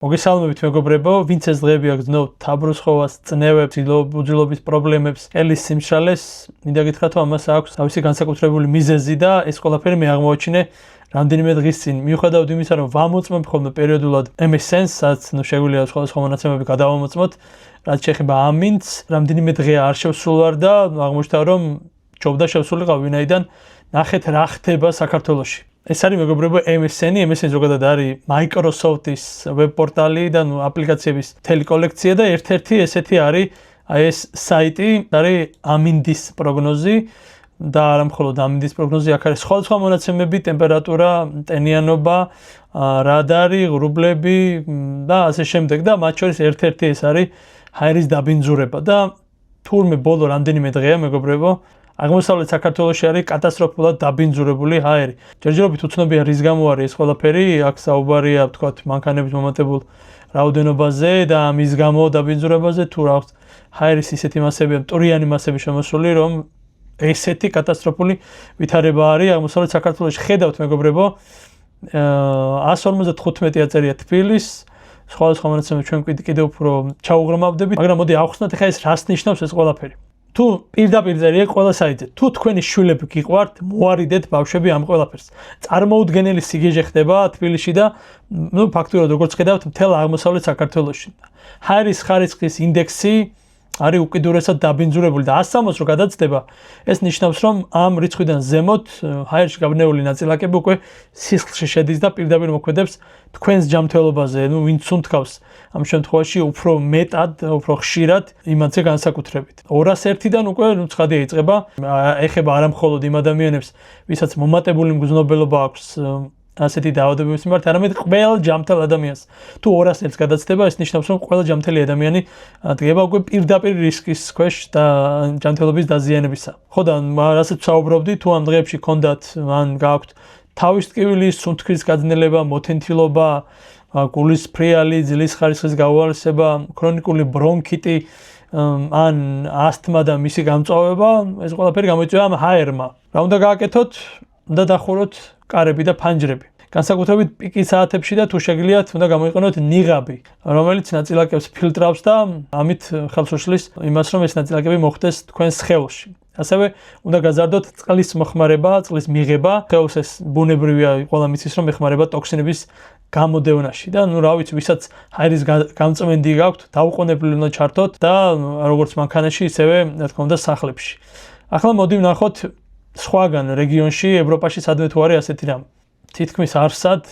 მოგესალმებით მეგობრებო, ვინც ეს დღეები აგრძნობთ თაბრუსხოვას, წნევებს, უძილობის პრობლემებს, ყელის სიმშრალეს, მინდა გითხრათ, რომ ამას აქვს თავისი განსაკუთრებული მიზეზი და ეს ყველაფერი მე აღმოაჩინე რამდენიმე დღის წინ. მიუხედავად იმისა, რომ ვამოწმებ ხოლმე პერიოდულად MSN-ს, სადაც შეგვიძლია სხვადასხვა მონაცემები გადავამოწმოთ, რაც შეეხება ამ მინც, რამდენიმე დღე არ შევსულვარ და აღმოჩნდა, რომ ჯობდა შევსულიყავ, ვინაიდან ნახეთ რა ხდება საქართველოში. ეს არის მეგობრებო MSN-ი, MSN ზოგადად არის Microsoft-ის ვებ პორტალი და აპლიკაციების მთელი კოლექცია და ერთ-ერთი ესეთი არის ეს საიტი, არის ამინდის პროგნოზი და არა მხოლოდ ამინდის პროგნოზი, აქ არის სხვადასხვა მონაცემები, ტემპერატურა, ტენიანობა, რადარი, ღრუბლები და ასე შემდეგ და მათ შორის ერთ-ერთი ეს არის ჰაერის დაბინძურება და თურმე ბოლო რამდენიმე დღეა მეგობრებო აღმოსავლეთ საქართველოში არის კატასტროფულად დაბინძურებული ჰაერი. ჯერჯერობით უცნობია რის გამო არის ეს ყველაფერი, აქ საუბარია ვთქვათ მანქანების მომატებულ რაოდენობაზე და ამის გამო დაბინძურებაზე თუ რა ჰაერის ისეთი მასებია, მტვრიანი მასები შემოსული, რომ ესეთი კატასტროფული ვითარება არის აღმოსავლეთ საქართველოში. ხედავთ მეგობრებო, 155 აწერია თბილის, სხვადასხვა მონაცემები ჩვენ კიდევ უფრო ჩაუღრმავდებით, მაგრამ მოდი ავხსნათ ახლა ეს რას ნიშნავს ეს ყველაფერი. თუ პირდაპირ წერია ყველა საიტზე, თუ თქვენი შვილები გიყვართ, მოარიდეთ ბავშვები ამ ყველაფერს. წარმოუდგენელი სიგეჟე ხდება თბილისში და ფაქტურად როგორც ხედავთ, მთელ აღმოსავლეთ საქართველოში. ჰაერის ხარისხის ინდექსი არის უკიდურესად დაბინძურებული და 160-ს რო გადაცდება, ეს ნიშნავს, რომ ამ რიცხვიდან ზემოთ ჰაერში გაბნეული ნაწილაკები უკვე სისხლში შედის და პირდაპირ მოქმედებს თქვენს ჯანმრთელობაზე, ვინც უნთქავს ამ შემთხვევაში უფრო მეტად, უფრო ხშირად იმათზე განსაკუთრებით. 201-დან უკვე ცხადია იწყება, ეხება არა მხოლოდ იმ ადამიანებს, ვისაც მომატებული მგრძნობელობა აქვს ასეთი დაავადებების მიმართ, არამედ ყველა ჯანმრთელ ადამიანს. თუ 201-ს გადაცდება, ეს ნიშნავს, რომ ყველა ჯანმრთელი ადამიანი დგება უკვე პირდაპირ რისკის ქვეშ და ჯანმრთელობის დაზიანებისა. ხო და რასაც ვსაუბრობდი, თუ ამ დღეებში გქონდათ ან გააქვთ თავის ტკივილის, სუნთქვის გაძნელება, მოთენთილობა, გულის ფრიალი, ძილის ხარისხის გაუარესება, ქრონიკული ბრონქიტი, ან ასთმა და მისი გამწვავება, ეს ყველაფერი გამოიწვია ამ ჰაერმა. რა უნდა გააკეთოთ? უნდა დახუროთ კარები და ფანჯრები. განსაკუთრებით პიკის საათებში და თუ შეგიძლიათ, უნდა გამოიყენოთ ნიღაბი, რომელიც ნაწილაკებს ფილტრავს და ამით ხელს უშლის იმას, რომ ეს ნაწილაკები მოხვდეს თქვენს სხეულში. ასევე უნდა გაზარდოთ წყლის მოხმარება, წყლის მიღება. სხეულს ეს ბუნებრივია, ყველა მიცის რომ ეხმარება ტოქსინების გამოდევნაში და რა ვიცი, ვისაც ჰაერის გამწმენდი გაქვთ, დაუყოვნებლივ უნდა ჩართოთ და როგორც მანქანაში, ისევე რა თქმა უნდა სახლებში. ახლა მოდი ვნახოთ სხვაგან რეგიონში, ევროპაში სადმე თუ არის ასეთი რამ. თითქმის არსად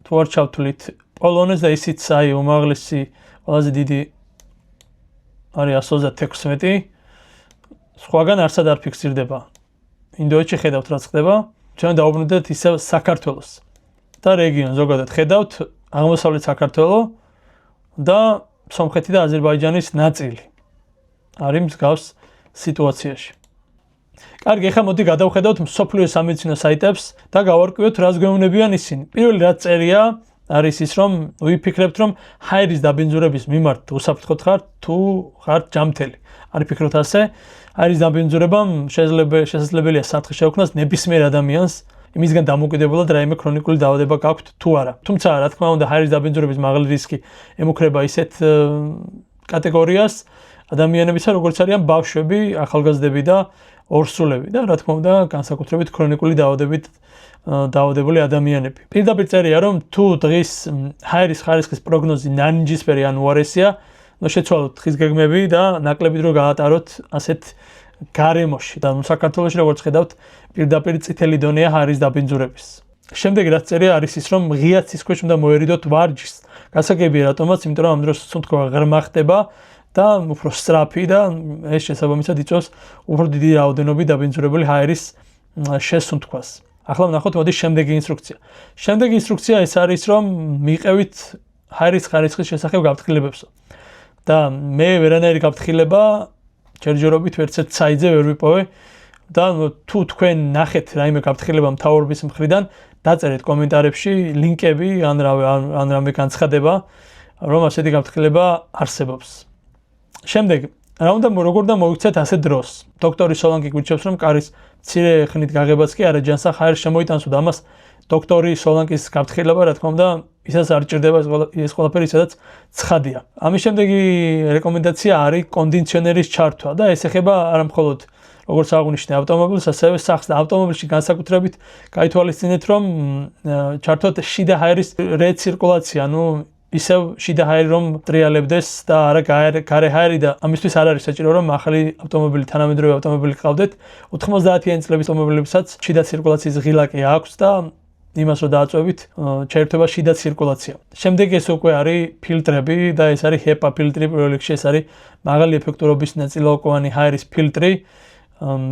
თუ არ ჩავთვლით პოლონეთს და ისიც აი უმაღლესი ყველაზე დიდი არის 136. სხვაგან არსად არ ფიქსირდება. ინდოეთში ხედავთ რაც ხდება, ჩვენ დავუბრუნდეთ ისევ საქართველოს და რეგიონს ზოგადად ხედავთ აღმოსავლეთ საქართველო და სომხეთი და აზერბაიჯანის ნაწილი არის მსგავს სიტუაციაში. კარგი, ახლა მოდი გადავხედავთ მსოფლიო სამედიცინო საიტებს და გავარკვიოთ რას გვეუბნებიან ისინი. პირველი რაც წერია არის ის, რომ ვიფიქრებთ, რომ ჰაერის დაბინძურების მიმართ უსაფრთხოდ ხართ თუ ხართ ჯანმრთელი. არ ფიქრობთ ასე, ჰაერის დაბინძურებამ შესაძლებელია საფრთხე შეექმნას ნებისმიერ ადამიანს, იმისგან დამოკიდებულად რაიმე ქრონიკული დაავადება გაქვთ თუ არა. თუმცა რა თქმა უნდა ჰაერის დაბინძურების მაღალი რისკი ემუქრება ისეთ კატეგორიას ადამიანებისა, როგორც არიან ბავშვები, ახალგაზრდები და ორსულები და რა თქმა უნდა განსაკუთრებით ქრონიკული დაავადებით დაავადებული ადამიანები. პირდაპირ წერია, რომ თუ დღის ჰაერის ხარისხის პროგნოზი ნარინჯისფერი ან უარესია, შეცვალოთ თხის გეგმები და ნაკლები დრო გაატაროთ ასეთ გარემოში და საქართველოში როგორც ხედავთ, პირდაპირ წითელი დონეა ჰაერის დაბინძურების. შემდეგი რაც წერია არის ის, რომ ღია ცის ქვეშ უნდა მოერიდოთ ვარჯიშს. გასაგებია რატომაც, იმიტომ რომ ამ დროს სუნთქვა ღრმა ხდება და უფრო სწრაფი და ეს შესაბამისად იწვევს უფრო დიდი რაოდენობით დაბინძურებული ჰაერის შესუნთქვას. ახლა ვნახოთ მოდი შემდეგი ინსტრუქცია. შემდეგი ინსტრუქცია ეს არის, რომ მიიყევით ჰაერის ხარისხის შესახებ გაფრთხილებებსო. და მე ვერანაირი გაფრთხილება ჯერჯერობით ვერცერთ საიტზე ვერ ვიპოვე და თუ თქვენ ნახეთ რაიმე გაფრთხილება მთავრობის მხრიდან, დაწერეთ კომენტარებში ლინკები ან რამე განცხადება, რომ ასეთი გაფრთხილება არსებობს. შემდეგ, როგორ უნდა მოიქცეთ ასე დროს. დოქტორი სოლანკი გვიჩვენებს, რომ კარის მცირე ხნით გაღებაც კი არა ჯანსაღ ჰაერს შემოიტანს და ამას დოქტორი სოლანკის გაფრთხილება, რა თქმა უნდა, ისაც არ ჭირდება ეს ყველაფერი, სადაც ცხადია. ამის შემდეგი რეკომენდაცია არის კონდიციონერის ჩართვა და ეს ეხება არა მხოლოდ როგორც აღვნიშნე ავტომობილს, ასევე სახლს და ავტომობილში განსაკუთრებით გაითვალისწინეთ, რომ ჩართოთ შიდა ჰაერის რეცირკულაცია, ისევ შიდა ჰაერი რომ ტრიალებდეს და არა გარე ჰაერი და ამისთვის არ არის საჭირო რომ ახალი ავტომობილი თანამედროვე ავტომობილი ყავდეთ 90-იანი წლების ავტომობილებსაც შიდა ცირკულაციის ღილაკი აქვს და იმას რო დააწვევით ჩაერთვება შიდა ცირკულაცია. შემდეგ ეს უკვე არის ფილტრები და ეს არის HEPA ფილტრი, პირველ რიგში ეს არის მაღალი ეფექტურობის ნაწილაკოვანი ჰაერის ფილტრი,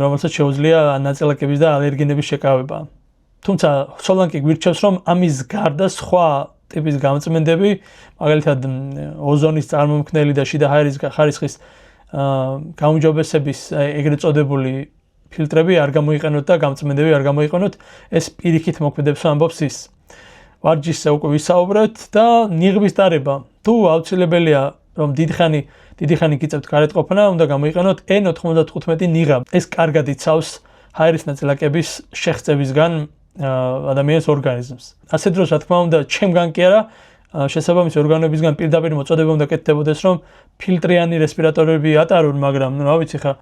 რომელსაც შეუძლია ნაწილაკების და ალერგენების შეკავება. თუმცა სოლანკი გვირჩევს რომ ამის გარდა სხვა ტიპის გამწმენდები, მაგალითად ოზონის წარმომქმნელი და შიდა ჰაერის ხარისხის გაუმჯობესების ეგრეთ წოდებული ფილტრები არ გამოიყენოთ და გამწმენდები არ გამოიყენოთ, ეს პირიქით მოქმედებს ამბობს ის. ვარჯიშზე უკვე ვისაუბრეთ და ნიღბის დარება. თუ აუცილებელია რომ დიდი ხანი გიწევთ გარეთყოფნა, უნდა გამოიყენოთ N95 ნიღაბ. ეს კარგად იცავს ჰაერის ნაწილაკების შეღწევისგან ადამიანის ორგანიზმს. ასე დროს რა თქმა უნდა, ჩემგან კი არა, შესაბამისი ორგანოებისგან პირდაპირ მოწოდება უნდა კეთდებოდეს, რომ ფილტრიანი რესპირატორები ატარონ, მაგრამ რა ვიცი ხა,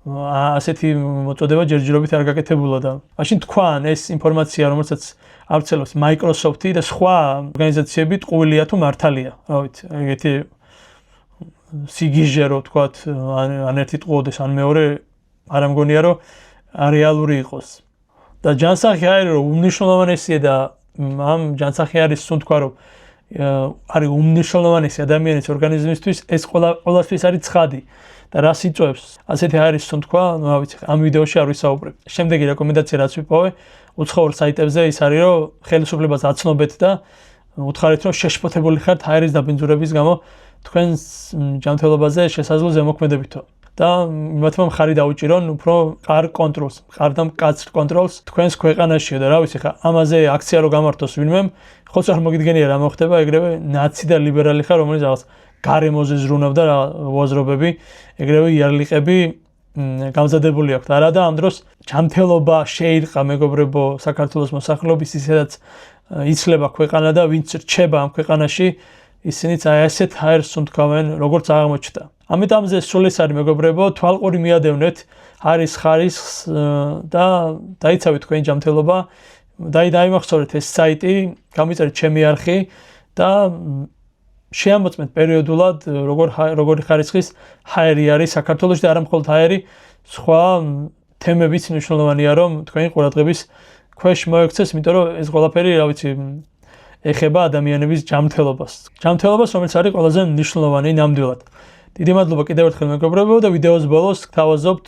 ასეთი მოწოდება ჯერჯერობით არ გაკეთებულა და მაშინ თქვან ეს ინფორმაცია, რომელსაც ავრცელებს Microsoft-ი და სხვა ორგანიზაციები ტყუილია თუ მართალია, რა ვიცი, ეგეთი სიგიჟე რო თქვათ, ან ერთი ტყუოდეს, ან მეორე არ ამგონია რომ რეალური იყოს. და ჯანსაღი არის რომ უმნიშვნელოვანესია და ამ ჯანსაღი არის სულ თქვა რომ არის უმნიშვნელოვანესი ადამიანის ორგანიზმისთვის ეს ყველასთვის არის ცხადი და რას იწვევს ასეთი არის სულ თქვა რა ვიცი ამ ვიდეოში არ ვისაუბრებ. შემდეგი რეკომენდაცია რაც ვიპოვე უცხოურ საიტებზე ის არის რომ ხელისუფლებას აცნობეთ და უთხარით რომ შეშფოთებული ხართ ჰაერის დაბინძურების გამო თქვენს ჯანმრთელობაზე შესაძლო ზემოქმედებითო. და მათმა მხარი დაუჭირონ უფრო ყარ კონტროლს, ყარ და მკაცრ კონტროლს თქვენს ქვეყანაშიო და რა ვიცი ხა, ამაზე აქცია რო გამართოს ვინმემ, ხო არ მოგიდგენია რა მოხდება, ეგრევე ნაცი და ლიბერალი ხარ, რომელიც რაღაც გარემოზე ზრუნავდა რა უაზრობები, ეგრევე იარლიყები გამზადებული აქვს. არა და ამ დროს ჯანმრთელობა შეირყა მეგობრებო საქართველოს მოსახლეობის ისედაც იცლება ქვეყანა და ვინც რჩება ამ ქვეყანაში, ისინიც აი ასეთ ჰაერს უნთქავენ, როგორც აღმოჩნდა. ამიტომ სულ ეს არის მეგობრებო, თვალყური მიადევნეთ ჰაერის ხარისხს და დაიცავით თქვენი ჯანმრთელობა, დაიმახსოვრეთ ეს საიტი, გამიწერეთ ჩემი არხი და შეამოწმეთ პერიოდულად როგორი ხარისხის ჰაერი არის საქართველოში და არა მხოლოდ ჰაერი, სხვა თემებიც მნიშვნელოვანია რომ თქვენი ყურადღების ქვეშ მოექცეს, იმიტომ რომ ეს ყველაფერი, რა ვიცი, ეხება ადამიანების ჯანმრთელობას. ჯანმრთელობას, რომელიც არის ყველაზე მნიშვნელოვანი ნამდვილად. დიდი მადლობა კიდევ ერთხელ მეგობრებო და ვიდეოს ბოლოს გთავაზობთ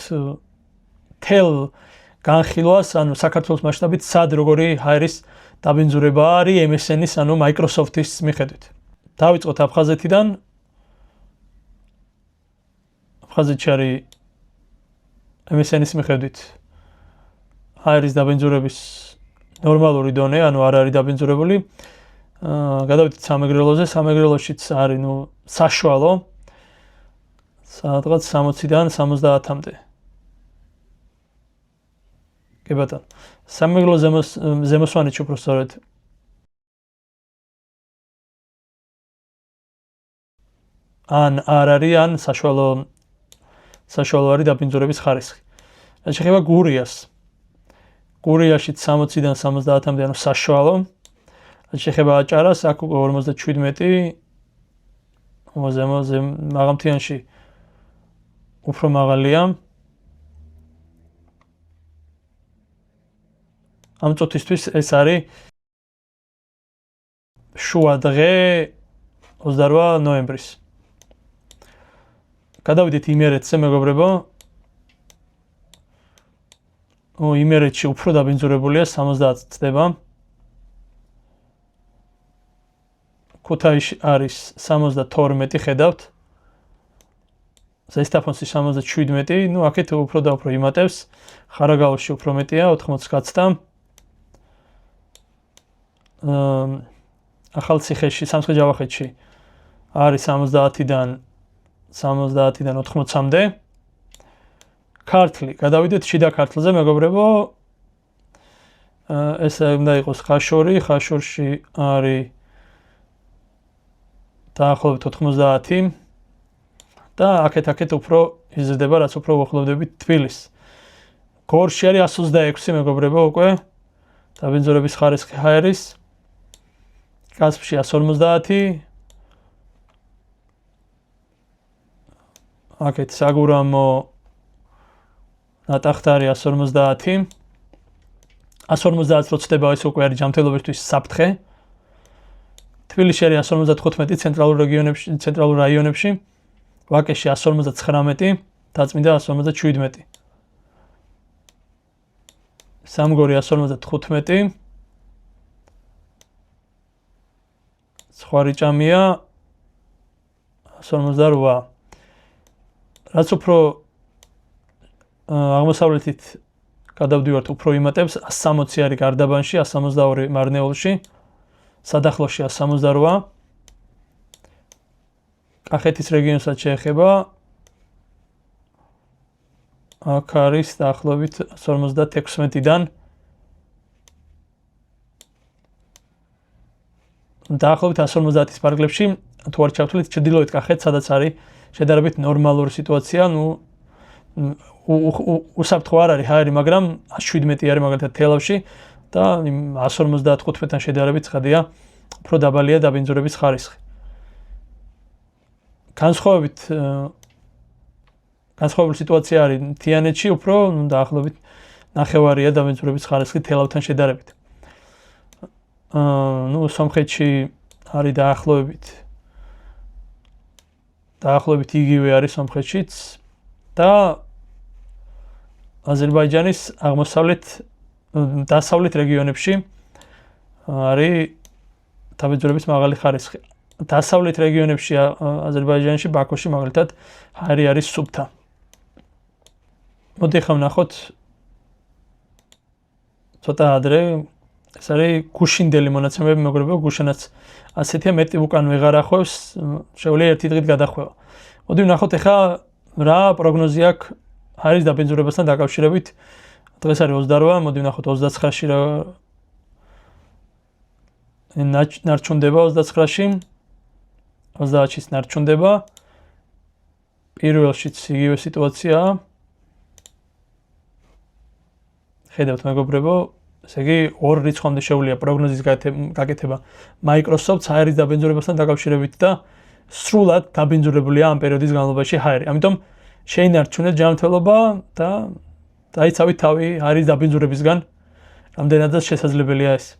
თელ განხილვას, ანუ საქართველოს მასშტაბით სად როგორი ჰაერის დაბინძურება არის MSN-ის, ანუ Microsoft-ის მიხედვით. დავიწყოთ აფხაზეთიდან. აფხაზეთში არის MSN-ის მიხედვით ჰაერის დაბინძურების ნორმალური დონე, ანუ არ არის დაბინძურებული. გადავიდეთ სამეგრელოზე, სამეგრელოშიც არის საშუალო სადღაც 60-დან 70-მდე. კი ბატონო. სამეგრელო ზემოსვანეთში უფრო სწორედ. ან არ არის, ან საშუალო არის დაბინძურების ხარისხი. რაც შეეხება გურიას. გურიაშიც 60-დან 70-მდე, ანუ საშუალო. რაც შეეხება აჭარას, აქ უკვე 57 მაღალმთიანში უფრო მაღალია. ამ წუთისთვის ეს არის შუა დღე 28 ნოემბრის. გადავიდეთ იმერეთზე, მეგობრებო. იმერეთში უფრო დაბინძურებულია 70 წდება. ქუთაისში არის 72 ხედავთ. ზესტაფონში 77, აქეთ უფრო და უფრო იმატებს. ხარაგაულში უფრო მეტია, 80 კაცთა. ახალციხეში, სამცხე-ჯავახეთში არის 70-დან 80-მდე. ქართლი, გადავიდეთ შიდა ქართლზე, მეგობრებო. ეს უნდა იყოს ხაშური, ხაშურში არის დაახლოებით 90 და აქეთ უფრო იზრდება, რაც უფრო უახლოვდებით თბილისს. გორში არის 126 მეგობრებო უკვე. დაბინძურების ხარისხი ჰაერის. კასპში 150. აქეთ საგურამო ნატახტარი 150. 150 რო ცდება ეს უკვე არის ჯანმრთელობისთვის საფრთხე. თბილისში არის 155 ცენტრალურ რაიონებში. ვაკეში 159, დაწმინდა 157. სამგორი 155. სხვა რიჭამია 158. რაც უფრო აღმოსავლეთით გადავდივართ, უფრო იმატებს 160 არის გარდაბანში, 162 მარნეულში, სადახლოში 168. კახეთის რეგიონსაც შეეხება. აქ არის დაახლოებით 156-დან. დაახლოებით 150-ის პარკლებში თუ არ ჩავთვლით ჩრდილოეთ კახეთს, სადაც არის შედარებით ნორმალური სიტუაცია, უსაფრთხო არ არის ჰაერი, მაგრამ 117 არის მაგალითად თელავში და 155-დან შედარებით ცხადია, უფრო დაბალია დაბინძურების ხარისხი. განსხვავებული სიტუაცია არის თიანეთში, უფრო დაახლოებით ნახევარია დაბინძურების ხარისხი თელავთან შედარებით. სომხეთში არის დაახლოებით იგივე არის სომხეთშიც და აზერბაიჯანის დასავლეთ რეგიონებში არის დაბინძურების მაღალი ხარისხი. დასავლეთ რეგიონებში აზერბაიჯანში, ბაქოში მაგალითად ჰაერი არის სუფთა. მოდი ახლა ვნახოთ ცოტა ადრე, ეს არის გუშინდელი მონაცემები, მეგობრებო, გუშინაც ასეთია, მეტი უკან ვეღარ ახვევს, შეუძლია ერთი დღით გადახვევა. მოდი ვნახოთ ახლა რა პროგნოზი აქვს ჰაერის დაბინძურებასთან დაკავშირებით. დღეს არის 28, მოდი ვნახოთ 29-ში რა ნარჩუნდება 29-ში. 30-ში ნარჩუნდება. პირველშიც იგივე სიტუაციაა. ხედავთ მეგობრებო, ესე იგი ორ რიცხვამდე შეუძლია პროგნოზის გაკეთება Microsoft ჰაერის დაბინძურებასთან დაკავშირებით და სრულად დაბინძურებულია ამ პერიოდის განმავლობაში ჰაერი. ამიტომ შეინარჩუნეთ ჯანმრთელობა და დაიცავით თავი ჰაერის დაბინძურებისგან, რამდენადაც შესაძლებელია ეს.